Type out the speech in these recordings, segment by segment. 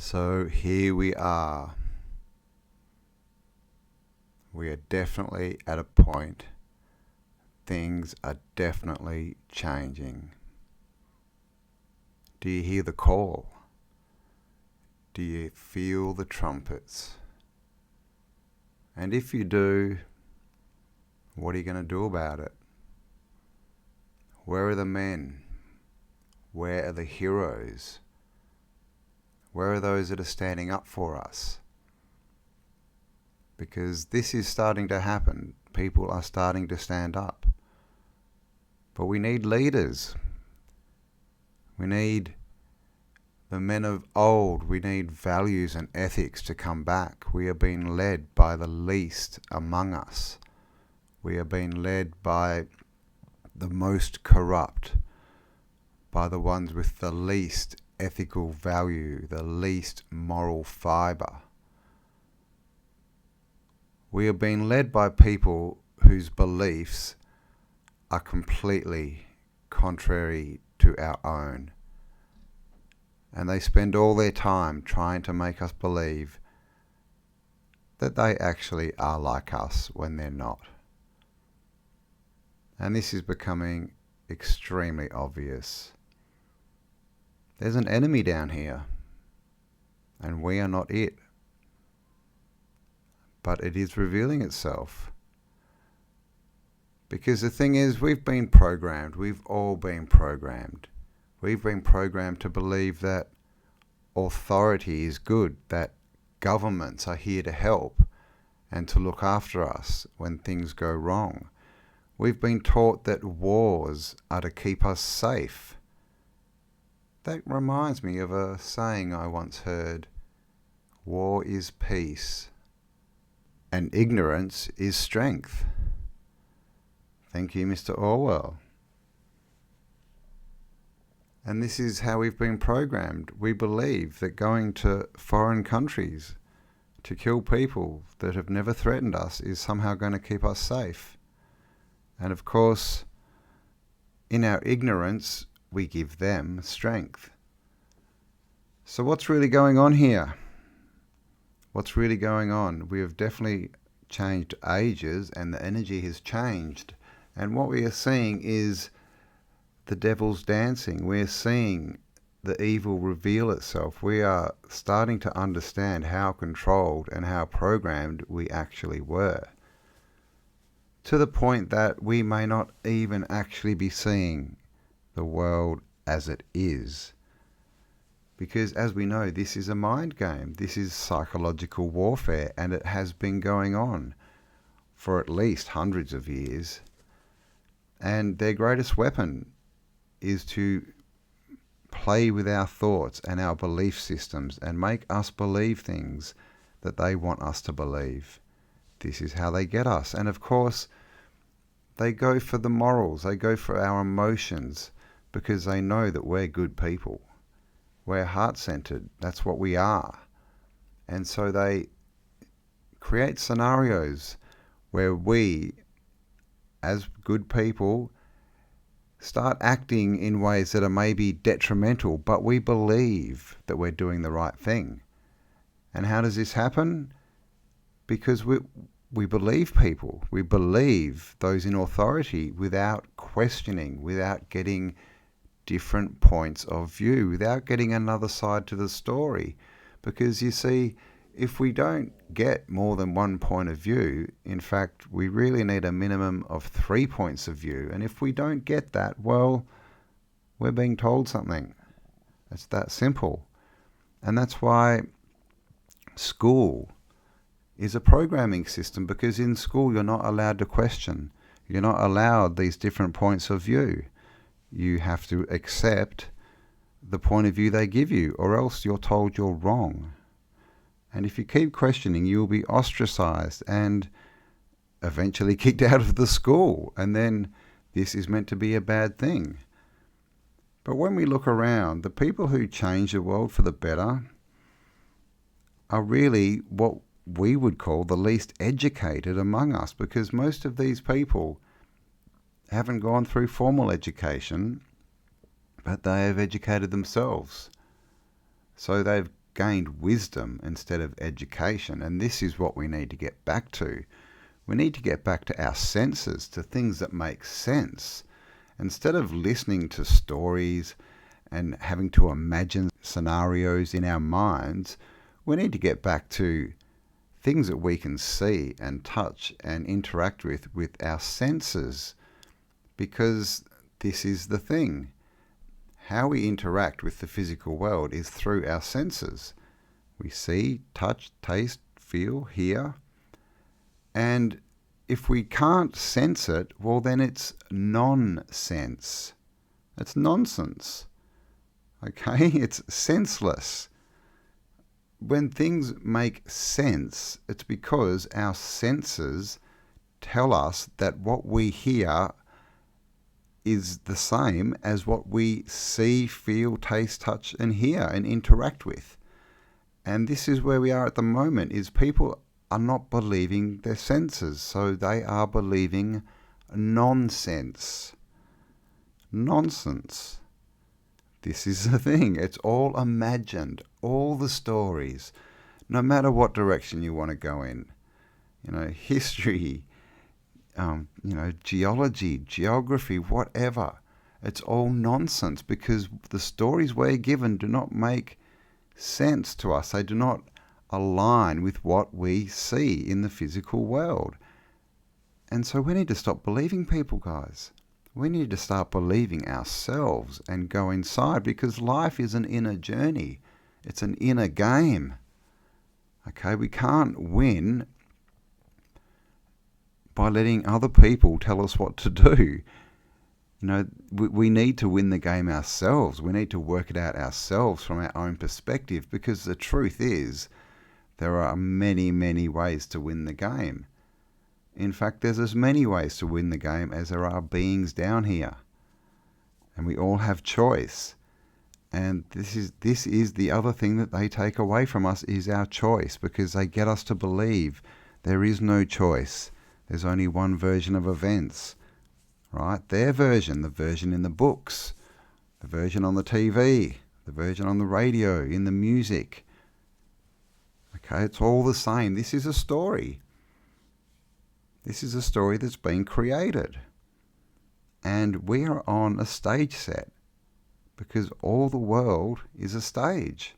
So here we are. We are definitely at a point. Things are definitely changing. Do you hear the call? Do you feel the trumpets? And if you do, what are you going to do about it? Where are the men? Where are the heroes? Where are those that are standing up for us? Because this is starting to happen. People are starting to stand up. But we need leaders. We need the men of old. We need values and ethics to come back. We are being led by the least among us. We are being led by the most corrupt, by the ones with the least ethical value, the least moral fibre. We are being led by people whose beliefs are completely contrary to our own. And they spend all their time trying to make us believe that they actually are like us when they're not. And this is becoming extremely obvious. There's an enemy down here, and we are not it. But it is revealing itself. Because the thing is, we've been programmed. We've all been programmed. We've been programmed to believe that authority is good, that governments are here to help and to look after us when things go wrong. We've been taught that wars are to keep us safe. That reminds me of a saying I once heard: war is peace, and ignorance is strength. Thank you, Mr. Orwell. And this is how we've been programmed. We believe that going to foreign countries to kill people that have never threatened us is somehow going to keep us safe. And of course, in our ignorance, we give them strength. So what's really going on here? What's really going on? We have definitely changed ages, and the energy has changed. And what we are seeing is the devil's dancing. We're seeing the evil reveal itself. We are starting to understand how controlled and how programmed we actually were, to the point that we may not even actually be seeing the world as it is. Because as we know, this is a mind game. This is psychological warfare, and it has been going on for at least hundreds of years. And their greatest weapon is to play with our thoughts and our belief systems and make us believe things that they want us to believe. This is how they get us. And of course, they go for the morals. They go for our emotions, because they know that we're good people. We're heart-centered. That's what we are. And so they create scenarios where we, as good people, start acting in ways that are maybe detrimental, but we believe that we're doing the right thing. And how does this happen? Because we believe people. We believe those in authority without questioning, without getting different points of view, without getting another side to the story. Because you see, if we don't get more than one point of view, in fact, we really need a minimum of 3 points of view. And if we don't get that, well, we're being told something. It's that simple. And that's why school is a programming system, because in school you're not allowed to question. You're not allowed these different points of view. You have to accept the point of view they give you, or else you're told you're wrong. And if you keep questioning, you'll be ostracized and eventually kicked out of the school. And then this is meant to be a bad thing. But when we look around, the people who change the world for the better are really what we would call the least educated among us, because most of these people haven't gone through formal education, but they have educated themselves. So they've gained wisdom instead of education. And this is what we need to get back to. We need to get back to our senses, to things that make sense. Instead of listening to stories and having to imagine scenarios in our minds, we need to get back to things that we can see and touch and interact with our senses. Because this is the thing. How we interact with the physical world is through our senses. We see, touch, taste, feel, hear. And if we can't sense it, well, then it's nonsense. It's nonsense. Okay? It's senseless. When things make sense, it's because our senses tell us that what we hear is the same as what we see, feel, taste, touch, and hear and interact with. And this is where we are at the moment, is people are not believing their senses, so they are believing nonsense. Nonsense. This is the thing. It's all imagined. All the stories, no matter what direction you want to go in. History, geology, geography, whatever. It's all nonsense because the stories we're given do not make sense to us. They do not align with what we see in the physical world. And so we need to stop believing people, guys. We need to start believing ourselves and go inside, because life is an inner journey. It's an inner game. Okay, we can't win by letting other people tell us what to do. We need to win the game ourselves. We need to work it out ourselves from our own perspective, because the truth is there are many, many ways to win the game. In fact, there's as many ways to win the game as there are beings down here. And we all have choice. And this is the other thing that they take away from us, is our choice, because they get us to believe there is no choice. There's only one version of events, right? Their version, the version in the books, the version on the TV, the version on the radio, in the music. Okay, it's all the same. This is a story. This is a story that's been created. And we are on a stage set, because all the world is a stage.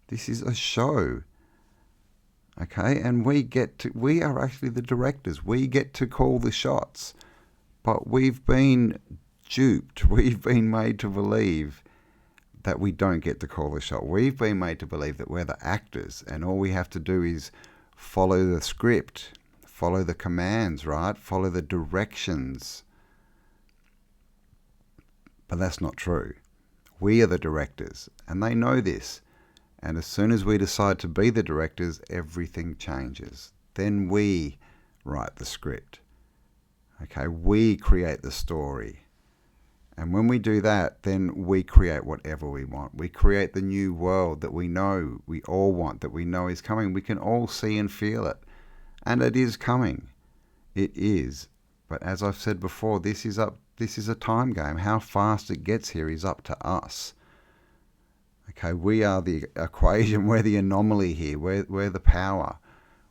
This is a show. Okay, and we are actually the directors. We get to call the shots. But we've been duped. We've been made to believe that we don't get to call the shot. We've been made to believe that we're the actors, and all we have to do is follow the script, follow the commands, right? Follow the directions. But that's not true. We are the directors, and they know this. And as soon as we decide to be the directors, everything changes. Then we write the script. Okay, we create the story. And when we do that, then we create whatever we want. We create the new world that we know, we all want, that we know is coming. We can all see and feel it. And it is coming. It is. But as I've said before, this is a time game. How fast it gets here is up to us. Okay, we are the equation. We're the anomaly here. We're the power.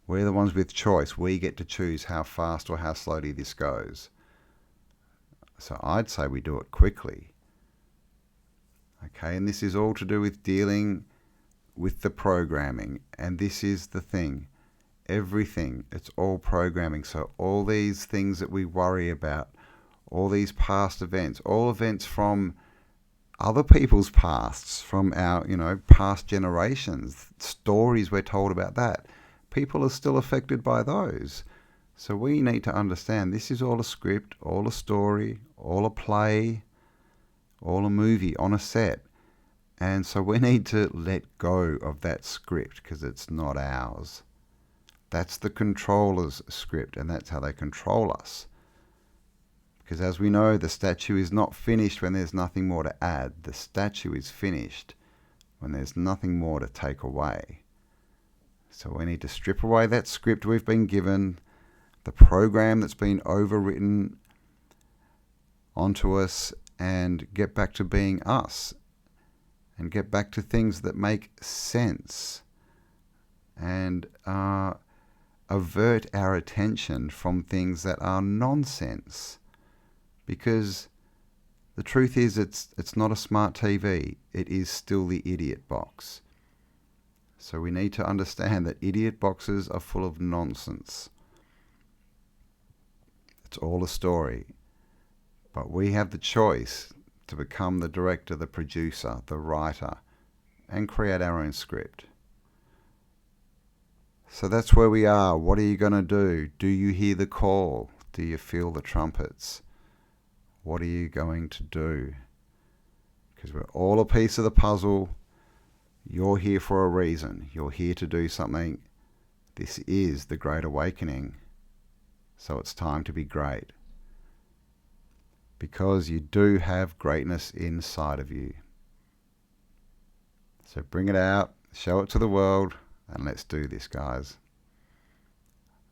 We're the ones with choice. We get to choose how fast or how slowly this goes. So I'd say we do it quickly. Okay, and this is all to do with dealing with the programming. And this is the thing. Everything, it's all programming. So all these things that we worry about, all these past events, all events from other people's pasts, from our, past generations, stories we're told about that. People are still affected by those. So we need to understand this is all a script, all a story, all a play, all a movie on a set. And so we need to let go of that script, because it's not ours. That's the controller's script, and that's how they control us. Because as we know, the statue is not finished when there's nothing more to add. The statue is finished when there's nothing more to take away. So we need to strip away that script we've been given, the program that's been overwritten onto us, and get back to being us. and get back to things that make sense, and avert our attention from things that are nonsense. Because the truth is, it's not a smart TV. It is still the idiot box. So we need to understand that idiot boxes are full of nonsense. It's all a story. But we have the choice to become the director, the producer, the writer, and create our own script. So that's where we are. What are you going to do? Do you hear the call? Do you feel the trumpets? What are you going to do? Because we're all a piece of the puzzle. You're here for a reason. You're here to do something. This is the Great Awakening. So it's time to be great. Because you do have greatness inside of you. So bring it out, show it to the world, and let's do this, guys.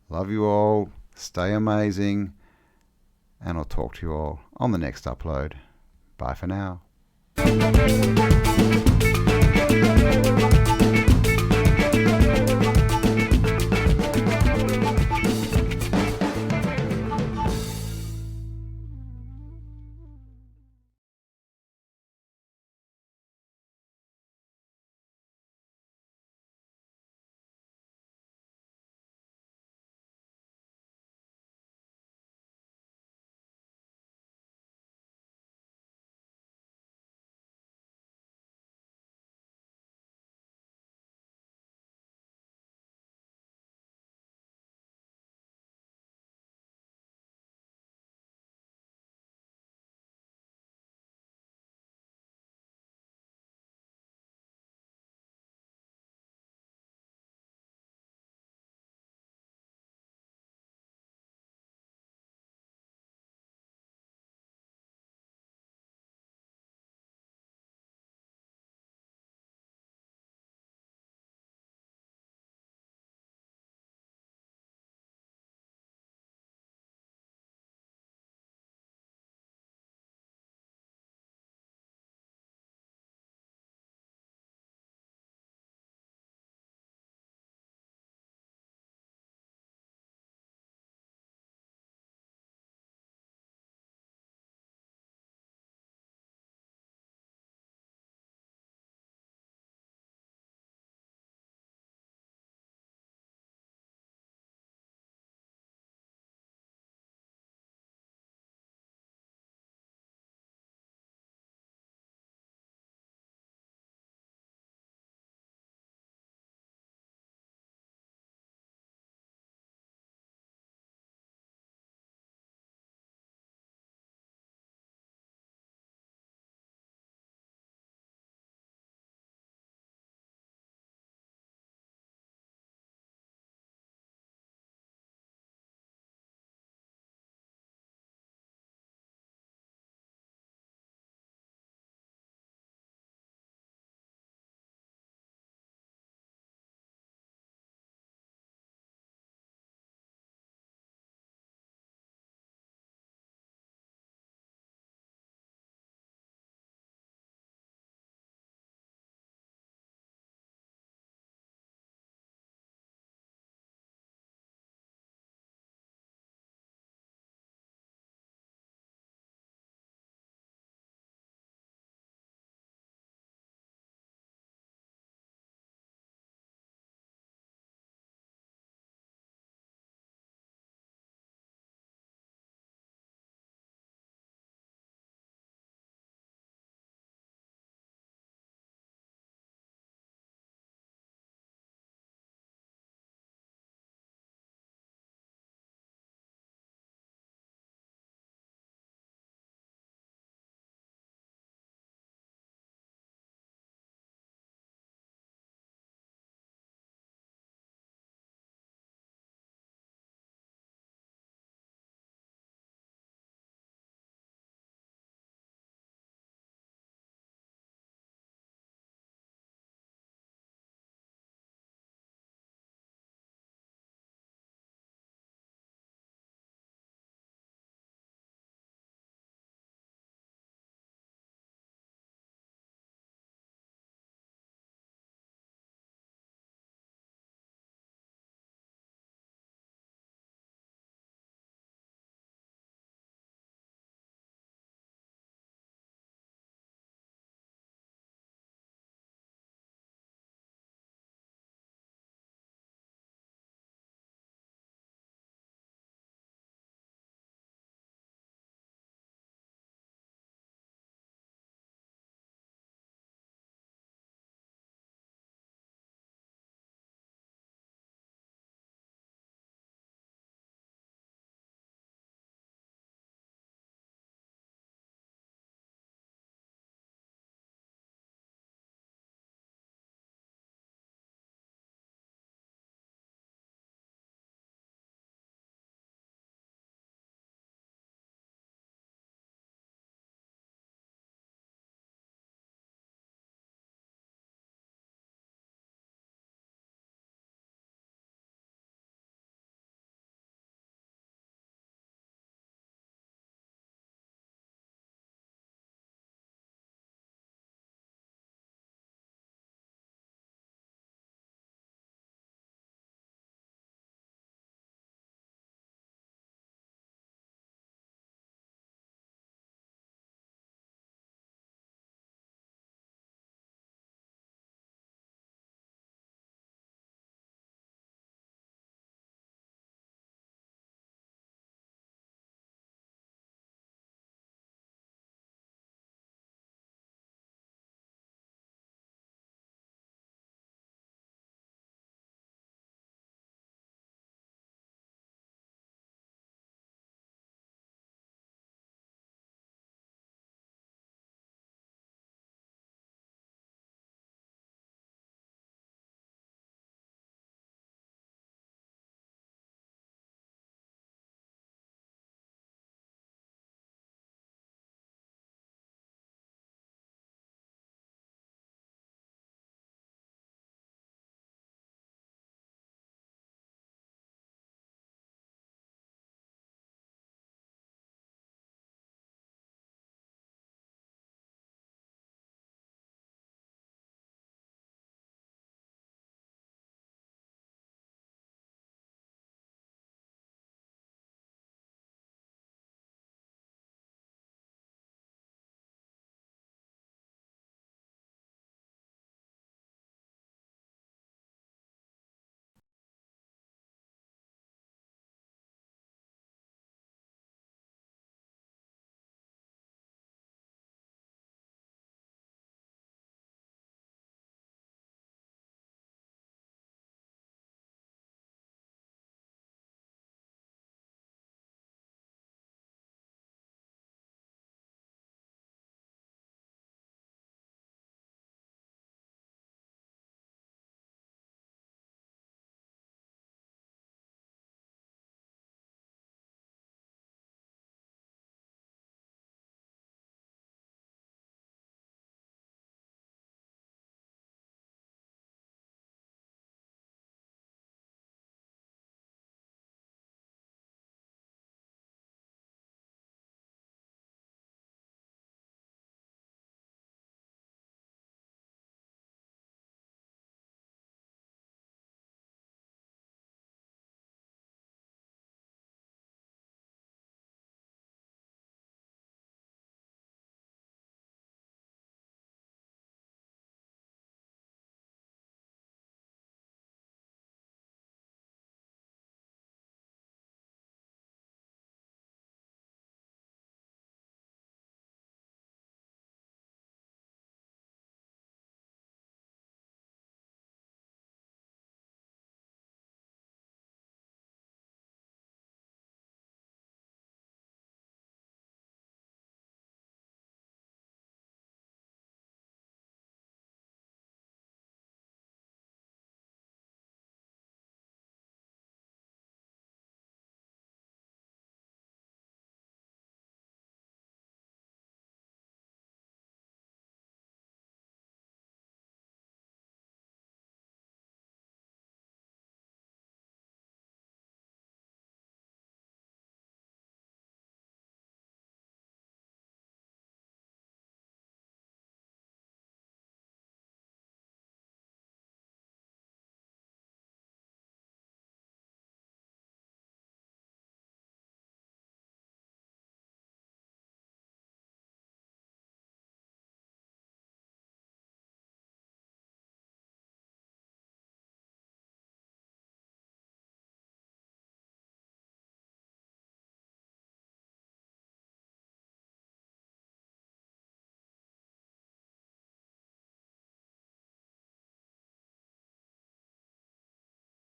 Love you all. Stay amazing. And I'll talk to you all on the next upload. Bye for now.